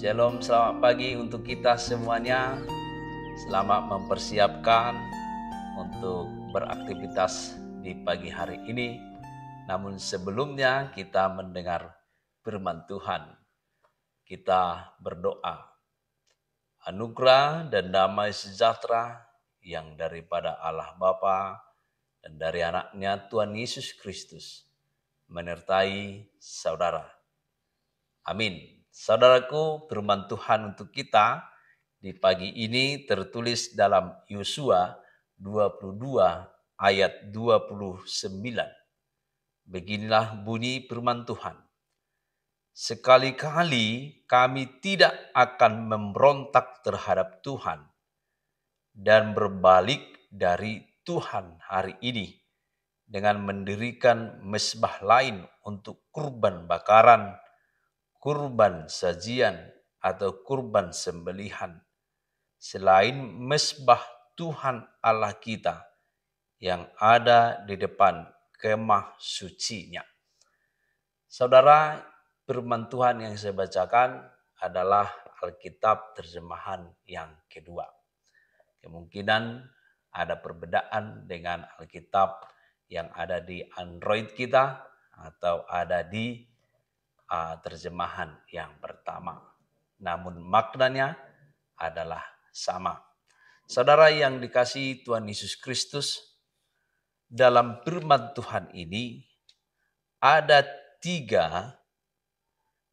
Shalom, selamat pagi untuk kita semuanya. Selamat mempersiapkan untuk beraktivitas di pagi hari ini. Namun sebelumnya kita mendengar firman Tuhan. Kita berdoa. Anugerah dan damai sejahtera yang daripada Allah Bapa dan dari anaknya Tuhan Yesus Kristus menyertai saudara. Amin. Saudaraku, firman Tuhan untuk kita di pagi ini tertulis dalam Yosua 22 ayat 29. Beginilah bunyi firman Tuhan. Sekali-kali kami tidak akan memberontak terhadap Tuhan dan berbalik dari Tuhan hari ini dengan mendirikan mezbah lain untuk kurban bakaran, kurban sajian atau kurban sembelihan selain mezbah Tuhan Allah kita yang ada di depan kemah sucinya. Saudara, firman Tuhan yang saya bacakan adalah Alkitab terjemahan yang kedua. Kemungkinan ada perbedaan dengan Alkitab yang ada di Android kita atau ada di terjemahan yang pertama. Namun maknanya adalah sama. Saudara yang dikasihi Tuhan Yesus Kristus, dalam firman Tuhan ini ada 3,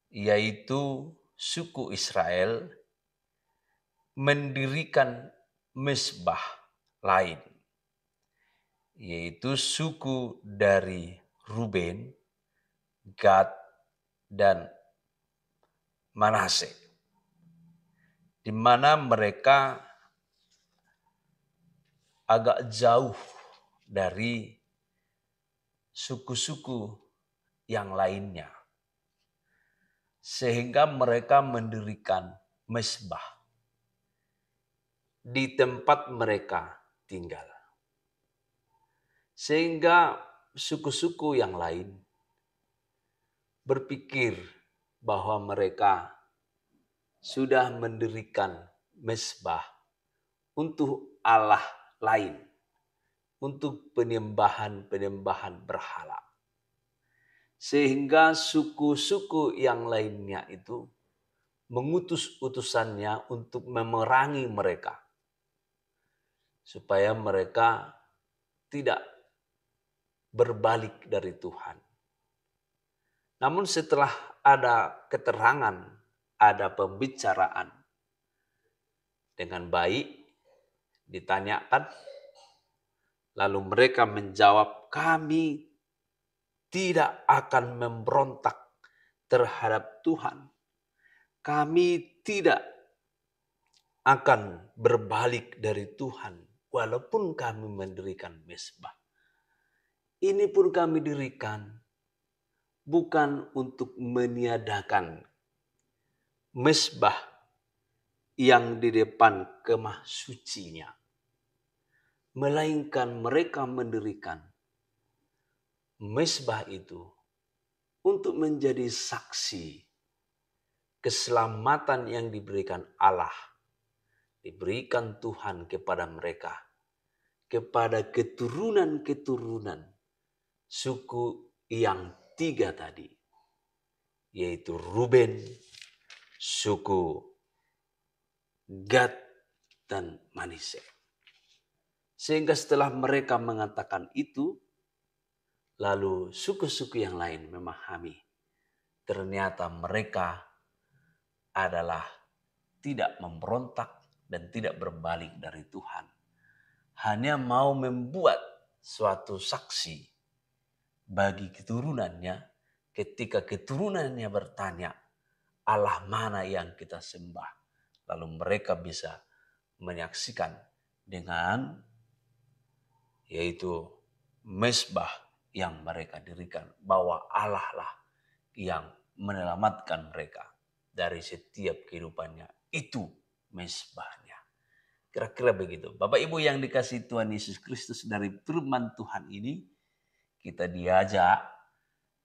yaitu suku Israel mendirikan mezbah lain, yaitu suku dari Ruben, Gad, dan Manase, di mana mereka agak jauh dari suku-suku yang lainnya, sehingga mereka mendirikan mezbah di tempat mereka tinggal, sehingga suku-suku yang lain berpikir bahwa mereka sudah mendirikan mezbah untuk Allah lain, untuk penyembahan-penyembahan berhala. Sehingga suku-suku yang lainnya itu mengutus utusannya untuk memerangi mereka, supaya mereka tidak berbalik dari Tuhan. Namun setelah ada keterangan, ada pembicaraan dengan baik, ditanyakan, lalu mereka menjawab, kami tidak akan memberontak terhadap Tuhan. Kami tidak akan berbalik dari Tuhan, walaupun kami mendirikan mezbah. Ini pun kami dirikan bukan untuk meniadakan mezbah yang di depan kemah sucinya, melainkan mereka mendirikan mezbah itu untuk menjadi saksi keselamatan yang diberikan Allah, diberikan Tuhan kepada mereka, kepada keturunan-keturunan suku yang 3 tadi, yaitu Ruben, suku Gad, dan Manase. Sehingga setelah mereka mengatakan itu, lalu suku-suku yang lain memahami ternyata mereka adalah tidak memberontak dan tidak berbalik dari Tuhan. Hanya mau membuat suatu saksi bagi keturunannya ketika keturunannya bertanya, Allah mana yang kita sembah? Lalu mereka bisa menyaksikan dengan yaitu mezbah yang mereka dirikan, bahwa Allah lah yang menyelamatkan mereka dari setiap kehidupannya. Itu mezbahnya. Kira-kira begitu. Bapak Ibu yang dikasihi Tuhan Yesus Kristus, dari firman Tuhan ini kita diajak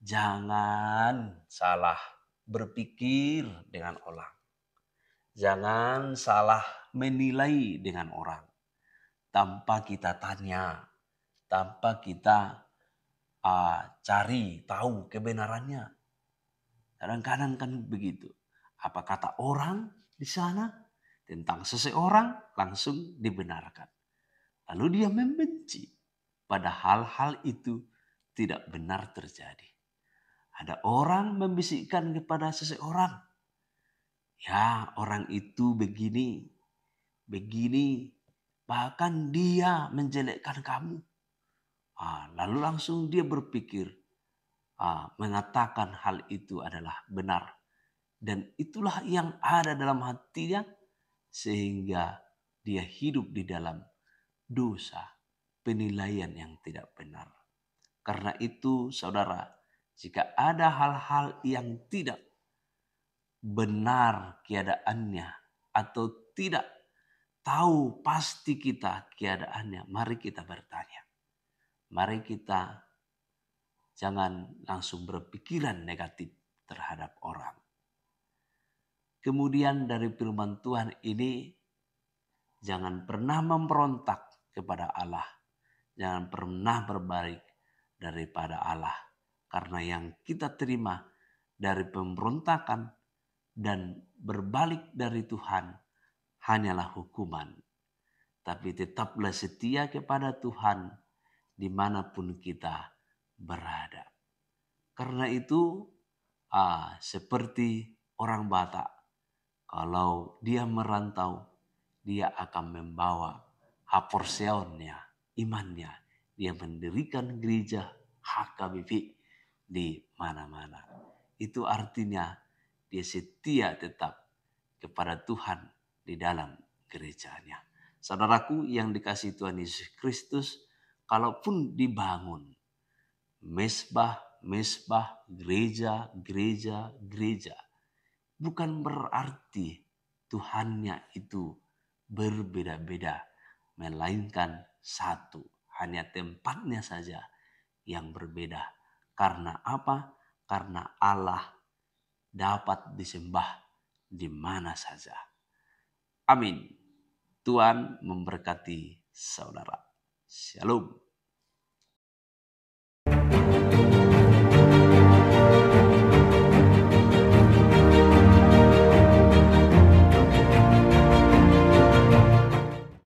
jangan salah berpikir dengan orang. Jangan salah menilai dengan orang tanpa kita tanya, tanpa kita cari tahu kebenarannya. Kadang-kadang kan begitu. Apa kata orang di sana tentang seseorang langsung dibenarkan. Lalu dia membenci. Padahal hal itu tidak benar terjadi. Ada orang membisikkan kepada seseorang. Ya, orang itu begini, begini. Bahkan dia menjelekkan kamu. Lalu langsung dia berpikir, mengatakan hal itu adalah benar. Dan itulah yang ada dalam hatinya sehingga dia hidup di dalam dosa, penilaian yang tidak benar. Karena itu saudara, jika ada hal-hal yang tidak benar keadaannya atau tidak tahu pasti kita keadaannya, mari kita bertanya. Mari kita jangan langsung berpikiran negatif terhadap orang. Kemudian dari firman Tuhan ini, jangan pernah memberontak kepada Allah. Jangan pernah berbalik daripada Allah. Karena yang kita terima dari pemberontakan dan berbalik dari Tuhan hanyalah hukuman. Tapi tetaplah setia kepada Tuhan dimanapun kita berada. Karena itu seperti orang Batak, kalau dia merantau, dia akan membawa haporseonnya, imannya. Dia mendirikan gereja HKBP di mana-mana. Itu artinya dia setia tetap kepada Tuhan di dalam gerejanya. Saudaraku yang dikasihi Tuhan Yesus Kristus, kalaupun dibangun mesbah, gereja, bukan berarti Tuhannya itu berbeda-beda, melainkan satu. Hanya tempatnya saja yang berbeda. Karena apa? Karena Allah dapat disembah di mana saja. Amin. Tuhan memberkati saudara. Shalom.